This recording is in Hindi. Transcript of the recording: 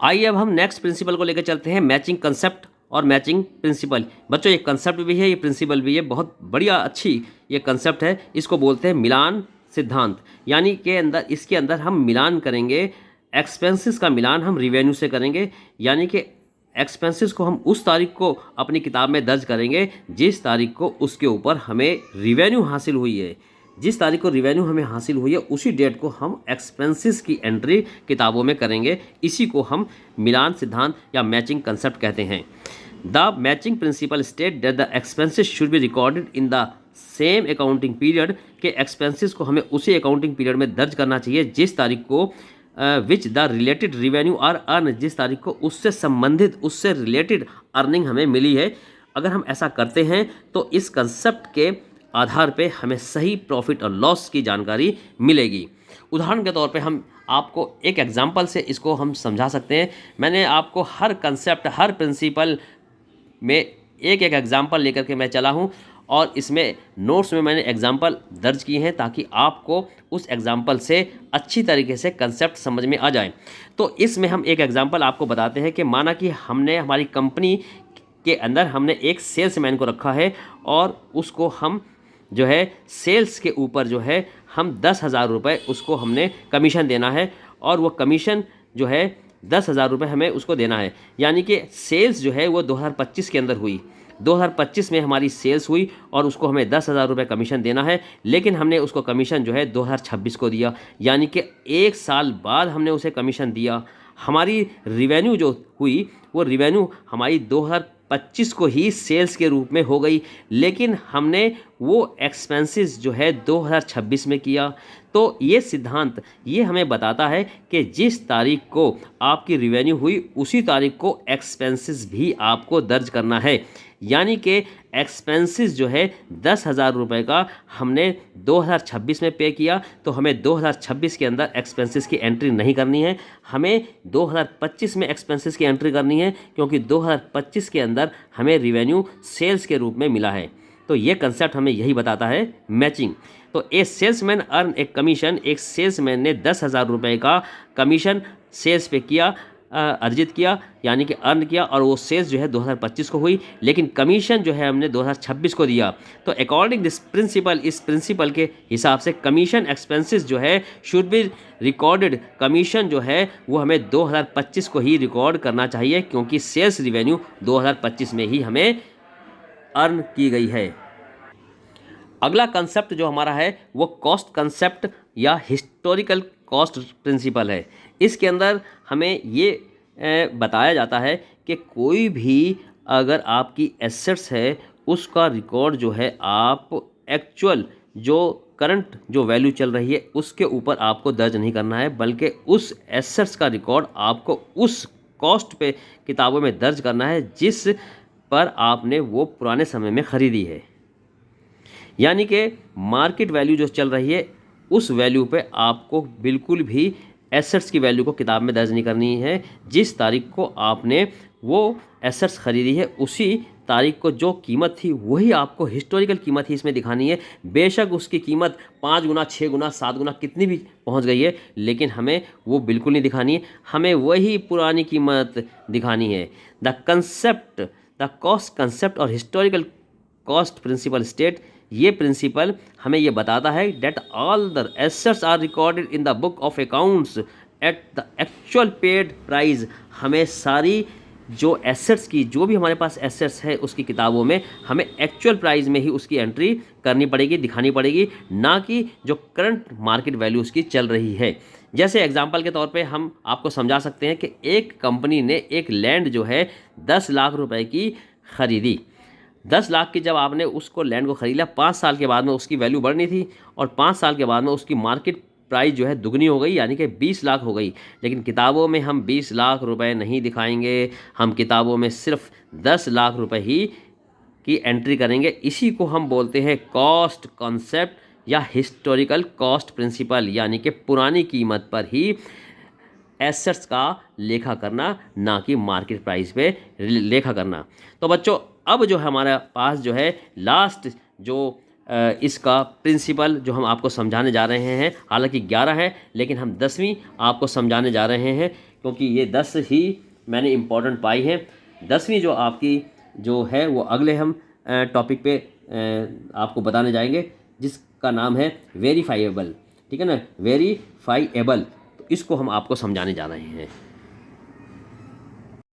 आइए अब हम नेक्स्ट प्रिंसिपल को लेकर चलते हैं, मैचिंग कंसेप्ट और मैचिंग प्रिंसिपल। बच्चों ये कंसेप्ट भी है, ये प्रिंसिपल भी है, बहुत बढ़िया अच्छी ये कंसेप्ट है। इसको बोलते हैं मिलान सिद्धांत। यानी के अंदर इसके अंदर हम मिलान करेंगे, एक्सपेंसेस का मिलान हम रिवेन्यू से करेंगे। यानी कि एक्सपेंसेस को हम उस तारीख को अपनी किताब में दर्ज करेंगे जिस तारीख को उसके ऊपर हमें रिवेन्यू हासिल हुई है। जिस तारीख को रिवेन्यू हमें हासिल हुई है उसी डेट को हम एक्सपेंसेस की एंट्री किताबों में करेंगे। इसी को हम मिलान सिद्धांत या मैचिंग कंसेप्ट कहते हैं। The matching principle state that the expenses should be recorded in the same accounting period, के एक्सपेंसेस को हमें उसी अकाउंटिंग पीरियड में दर्ज करना चाहिए जिस तारीख को which the related revenue are earn, जिस तारीख को उससे संबंधित उससे रिलेटेड अर्निंग हमें मिली है। अगर हम ऐसा करते हैं तो इस कंसेप्ट के आधार पे हमें सही प्रॉफिट और लॉस की जानकारी मिलेगी। उदाहरण के तौर पे हम आपको एक एग्जांपल से इसको हम समझा सकते हैं। मैंने आपको हर कंसेप्ट हर प्रिंसिपल में एक एक एग्जांपल लेकर के मैं चला हूं और इसमें नोट्स में मैंने एग्जांपल दर्ज किए हैं ताकि आपको उस एग्जांपल से अच्छी तरीके से कंसेप्ट समझ में आ जाए। तो इसमें हम एक एग्जांपल आपको बताते हैं कि माना कि हमने हमारी कंपनी के अंदर हमने एक सेल्समैन को रखा है और उसको हम जो है सेल्स के ऊपर जो है हम 10,000 रुपये उसको हमने कमीशन देना है और वो कमीशन जो है 10,000 रुपये हमें उसको देना है। यानी कि सेल्स जो है वो 2025 के अंदर हुई, 2025 में हमारी सेल्स हुई और उसको हमें 10,000 रुपये कमीशन देना है, लेकिन हमने उसको कमीशन जो है 2026 को दिया। यानी कि एक साल बाद हमने उसे कमीशन दिया। हमारी रिवेन्यू जो हुई वो रिवेन्यू हमारी 2025 को ही सेल्स के रूप में हो गई, लेकिन हमने वो एक्सपेंसेस जो है 2026 में किया। तो ये सिद्धांत ये हमें बताता है कि जिस तारीख को आपकी रिवेन्यू हुई उसी तारीख को एक्सपेंसेस भी आपको दर्ज करना है। यानी कि एक्सपेंसेस जो है 10,000 रुपये का हमने 2026 में पे किया तो हमें 2026 के अंदर एक्सपेंसेस की एंट्री नहीं करनी है, हमें 2025 में एक्सपेंसेस की एंट्री करनी है क्योंकि 2025 के अंदर हमें रिवेन्यू सेल्स के रूप में मिला है। तो ये कंसेप्ट हमें यही बताता है मैचिंग। तो ए सेल्समैन अर्न एक कमीशन, एक सेल्समैन ने 10,000 रुपये का कमीशन सेल्स पे किया, अर्जित किया यानी कि अर्न किया और वो सेल्स जो है 2025 को हुई, लेकिन कमीशन जो है हमने 2026 को दिया। तो अकॉर्डिंग दिस प्रिंसिपल, इस प्रिंसिपल के हिसाब से कमीशन एक्सपेंसेस जो है शुड बी रिकॉर्डेड, कमीशन जो है वो हमें 2025 को ही रिकॉर्ड करना चाहिए क्योंकि सेल्स रिवेन्यू 2025 में ही हमें अर्न की गई है। अगला कंसेप्ट जो हमारा है वो कॉस्ट कंसेप्ट या हिस्टोरिकल कॉस्ट प्रिंसिपल है। इसके अंदर हमें ये बताया जाता है कि कोई भी अगर आपकी एसेट्स है उसका रिकॉर्ड जो है आप एक्चुअल जो करंट जो वैल्यू चल रही है उसके ऊपर आपको दर्ज नहीं करना है, बल्कि उस एसेट्स का रिकॉर्ड आपको उस कॉस्ट पे किताबों में दर्ज करना है जिस पर आपने वो पुराने समय में ख़रीदी है। यानी कि मार्केट वैल्यू जो चल रही है उस वैल्यू पे आपको बिल्कुल भी एसेट्स की वैल्यू को किताब में दर्ज नहीं करनी है। जिस तारीख को आपने वो एसेट्स ख़रीदी है उसी तारीख को जो कीमत थी वही आपको हिस्टोरिकल कीमत ही इसमें दिखानी है। बेशक उसकी कीमत 5 गुना 6 गुना 7 गुना कितनी भी पहुंच गई है, लेकिन हमें वो बिल्कुल नहीं दिखानी है, हमें वही पुरानी कीमत दिखानी है। The concept, the cost concept और हिस्टोरिकल कॉस्ट प्रिंसिपल स्टेट, ये प्रिंसिपल हमें ये बताता है that all the assets are recorded in the book of accounts at the actual paid price. हमें सारी जो एसेट्स की जो भी हमारे पास एसेट्स है उसकी किताबों में हमें एक्चुअल प्राइस में ही उसकी एंट्री करनी पड़ेगी, दिखानी पड़ेगी, ना कि जो करंट मार्केट वैल्यू उसकी चल रही है। जैसे एग्जांपल के तौर पे हम आपको समझा सकते हैं कि एक कंपनी ने एक लैंड जो है 10 लाख रुपए की ख़रीदी। 10 लाख की जब आपने उसको लैंड को ख़रीदा, 5 साल के बाद में उसकी वैल्यू बढ़नी थी और 5 साल के बाद में उसकी मार्केट प्राइस जो है दुगनी हो गई यानी कि 20 लाख हो गई। लेकिन किताबों में हम 20 लाख रुपए नहीं दिखाएंगे, हम किताबों में सिर्फ 10 लाख रुपए ही की एंट्री करेंगे। इसी को हम बोलते हैं कॉस्ट कॉन्सेप्ट या हिस्टोरिकल कॉस्ट प्रिंसिपल, यानी कि पुरानी कीमत पर ही एसेट्स का लेखा करना, ना कि मार्केट प्राइस पे लेखा करना। तो बच्चों अब जो हमारे पास जो है लास्ट जो इसका प्रिंसिपल जो हम आपको समझाने जा रहे हैं, हालांकि 11 है लेकिन हम 10वीं आपको समझाने जा रहे हैं क्योंकि ये 10 ही मैंने इम्पोर्टेंट पाई हैं। 10वीं जो आपकी जो है वो अगले हम टॉपिक पे आपको बताने जाएंगे, जिसका नाम है वेरीफाइएबल। ठीक है ना, वेरीफाइएबल। तो इसको हम आपको समझाने जा रहे हैं।